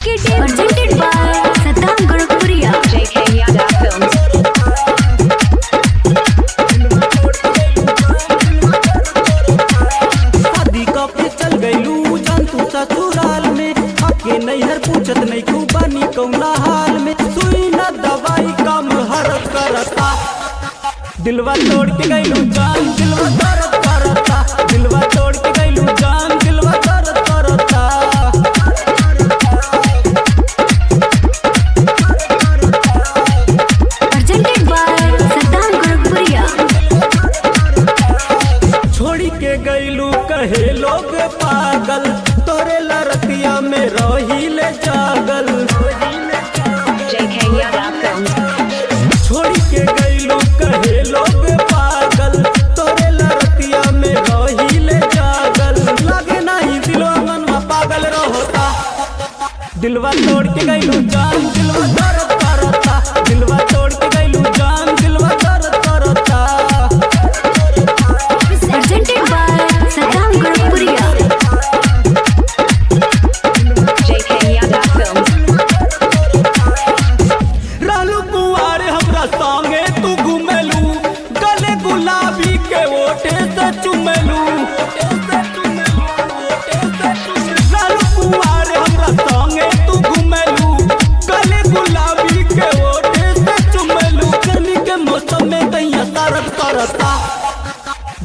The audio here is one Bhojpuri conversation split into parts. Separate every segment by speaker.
Speaker 1: Presented by Saddam Gurukpuriya. JK Yada Films.
Speaker 2: शादी कब चल गईलू जान तू ससुराल में आके नैहर पूछत नहीं खूबानी कौना हाल में सुई न दवाई कम हरत करता दिलवा तोड़ के गईलू जान दिलवा दर्द करता दिलवा तोड़ के गईलू जान दिलवा दर्द करता
Speaker 1: Presented by Saddam Gurukpuriya.
Speaker 2: छोड़ी के गईलू कहे लोग पागल तोरे लड़किया में रही ले जागल
Speaker 1: JK Yada Films.
Speaker 2: छोड़ी के गईलू कहे लोग पागल तोरे लड़किया में रही ले जागल लगे नहीं दिलवा मनवा पागल रहता दिलवा तोड़ के गईलू जान दिलवा दर्द करता दिलवा तोड़ के गईलू जान दिलवा दर्द करता
Speaker 1: Presented by Saddam Gurukpuriya. JK Yada Films.
Speaker 2: रहलू कुआरे हमरा संगे तू घुमेलू गले गुलाबी के ओठे से चुमेलू रहलू कुआरे हमरा संगे तू घुमेलू गले गुलाबी के ओठे से चुमेलू गर्मी के मौसम में दैया तरफ करता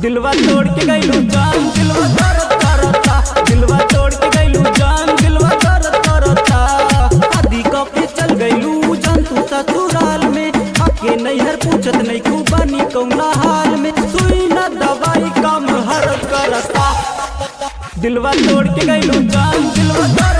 Speaker 2: दिलवा तोड़ के गईलू जान दिलवा दर्द करता दिलवा तोड़ के गईलू जान दिलवा दर्द करता शादी कब चल गईलू जान तू ससुराल में आके नैहर पूछत नहीं खूबानी कौना हाल में सुई न दवाई कम हर करता दिलवा तोड़ के गईलू जान दिलवा दर्द